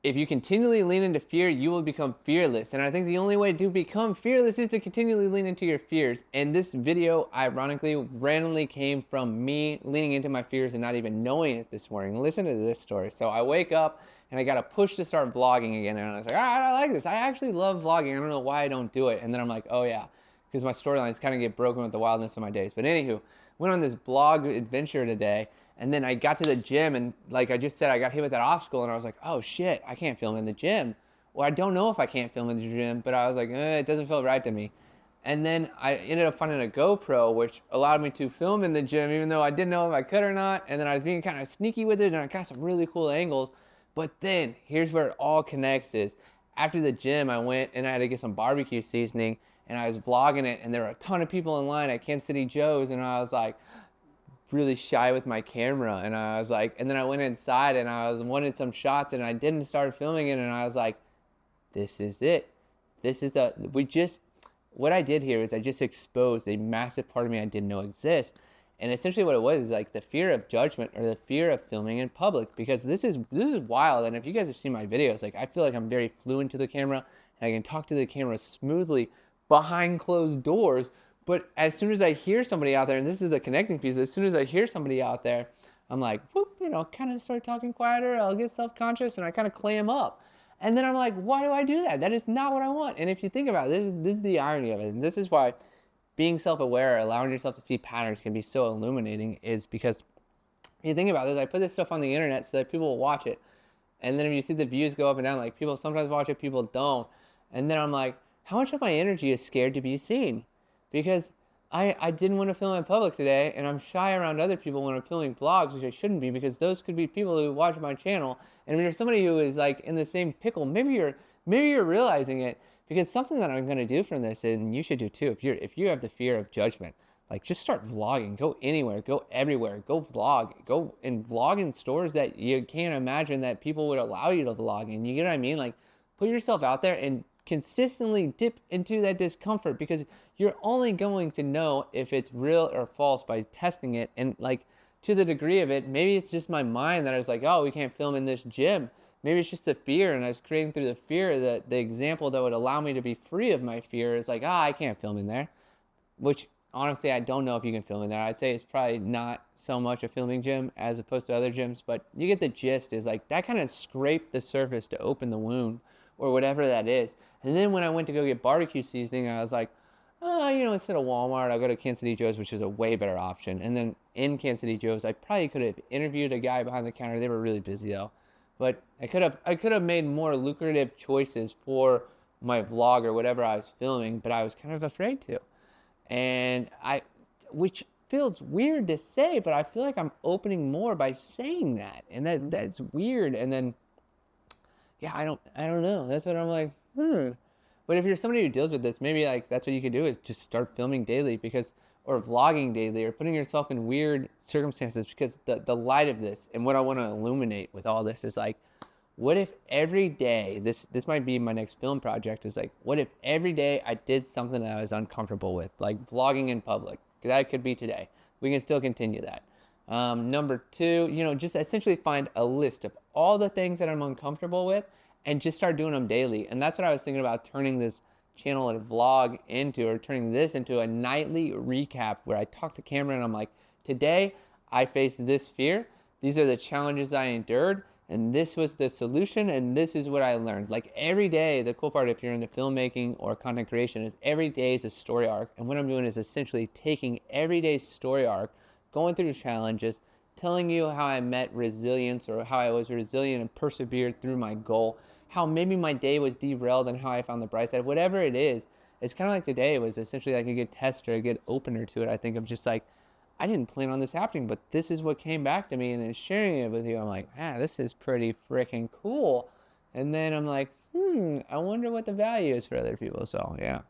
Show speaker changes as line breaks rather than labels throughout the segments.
if you continually lean into fear, you will become fearless. And I think the only way to become fearless is to continually lean into your fears. And this video, ironically, randomly came from me leaning into my fears and not even knowing it this morning. Listen to this story. So I wake up and I got a push to start vlogging again. And I was like, all right, I like this. I actually love vlogging. I don't know why I don't do it. And then I'm like, oh yeah, because my storylines kind of get broken with the wildness of my days. But anywho, went on this blog adventure today. And then I got to the gym, and like I just said, I got hit with that obstacle, and I was like, oh shit, I can't film in the gym. Well, I don't know if I can't film in the gym, but I was like, it doesn't feel right to me. And then I ended up finding a GoPro, which allowed me to film in the gym, even though I didn't know if I could or not. And then I was being kind of sneaky with it, and I got some really cool angles. But then, here's where it all connects is, after the gym, I went and I had to get some barbecue seasoning, and I was vlogging it, and there were a ton of people in line at Kansas City Joe's, and I was like, really shy with my camera, and I was like, and then I went inside and I wanted some shots, and I didn't start filming it, and I was like, this is it. This is what I did here is I just exposed a massive part of me I didn't know exist. And essentially what it was is like the fear of judgment or the fear of filming in public, because this is wild. And if you guys have seen my videos, like I feel like I'm very fluent to the camera and I can talk to the camera smoothly behind closed doors. But as soon as I hear somebody out there, and this is the connecting piece, as soon as I hear somebody out there, I'm like, whoop, kind of start talking quieter. I'll get self-conscious and I kind of clam up. And then I'm like, why do I do that? That is not what I want. And if you think about it, this is the irony of it. And this is why being self-aware, allowing yourself to see patterns can be so illuminating, is because if you think about this, I put this stuff on the internet so that people will watch it. And then if you see the views go up and down, like people sometimes watch it, people don't. And then I'm like, how much of my energy is scared to be seen? Because I didn't want to film in public today, and I'm shy around other people when I'm filming vlogs, which I shouldn't be, because those could be people who watch my channel. And if you're somebody who is like in the same pickle, maybe you're realizing it, because something that I'm going to do from this, and you should do too, if you have the fear of judgment, like just start vlogging, go anywhere, go everywhere, go vlog, go and vlog in stores that you can't imagine that people would allow you to vlog in. You get what I mean? Like put yourself out there and consistently dip into that discomfort, because you're only going to know if it's real or false by testing it. And like to the degree of it, maybe it's just my mind that I was like, oh, we can't film in this gym. Maybe it's just the fear, and I was creating through the fear the example that would allow me to be free of my fear. Is like, I can't film in there, which honestly I don't know if you can film in there. I'd say it's probably not so much a filming gym as opposed to other gyms, but you get the gist. Is like that kind of scraped the surface to open the wound or whatever that is. And then when I went to go get barbecue seasoning, I was like, instead of Walmart, I'll go to Kansas City Joe's, which is a way better option. And then in Kansas City Joe's, I probably could have interviewed a guy behind the counter. They were really busy though. But I could have made more lucrative choices for my vlog or whatever I was filming, but I was kind of afraid to. And which feels weird to say, but I feel like I'm opening more by saying that. And that's weird. And then yeah, I don't know. That's what I'm like, But if you're somebody who deals with this, maybe like that's what you could do is just start filming daily, or vlogging daily, or putting yourself in weird circumstances, because the light of this and what I want to illuminate with all this is like, what if every day, this might be my next film project, is like, what if every day I did something that I was uncomfortable with, like vlogging in public? That could be today. We can still continue that. Number two, just essentially find a list of all the things that I'm uncomfortable with and just start doing them daily. And that's what I was thinking about turning this channel and vlog into, or turning this into a nightly recap where I talk to camera and I'm like, today I faced this fear. These are the challenges I endured, and this was the solution, and this is what I learned. Like every day, the cool part if you're into filmmaking or content creation is every day is a story arc. And what I'm doing is essentially taking every day's story arc, going through challenges, telling you how I met resilience, or how I was resilient and persevered through my goal, how maybe my day was derailed and how I found the bright side. Whatever it is, it's kind of like the day was essentially like a good test or a good opener to it. I think of just like, I didn't plan on this happening, but this is what came back to me, and in sharing it with you, I'm like, this is pretty freaking cool. And then I'm like, I wonder what the value is for other people. So yeah,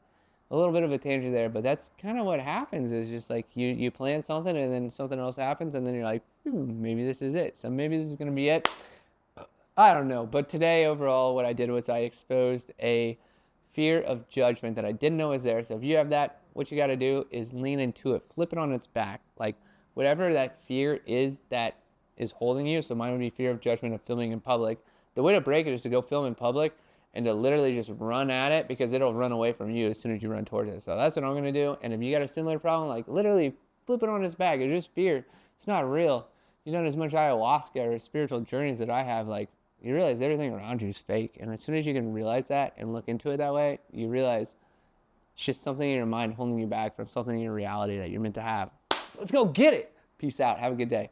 a little bit of a tangent there, but that's kind of what happens, is just like you plan something and then something else happens, and then you're like, maybe this is it. So maybe this is going to be it. I don't know. But today, overall, what I did was I exposed a fear of judgment that I didn't know was there. So if you have that, what you got to do is lean into it, flip it on its back. Like whatever that fear is that is holding you. So mine would be fear of judgment of filming in public. The way to break it is to go film in public and to literally just run at it, because it'll run away from you as soon as you run towards it. So that's what I'm going to do. And if you got a similar problem, like literally flip it on its back. It's just fear. It's not real. You've done as much ayahuasca or spiritual journeys that I have, like, you realize everything around you is fake. And as soon as you can realize that and look into it that way, you realize it's just something in your mind holding you back from something in your reality that you're meant to have. So let's go get it. Peace out. Have a good day.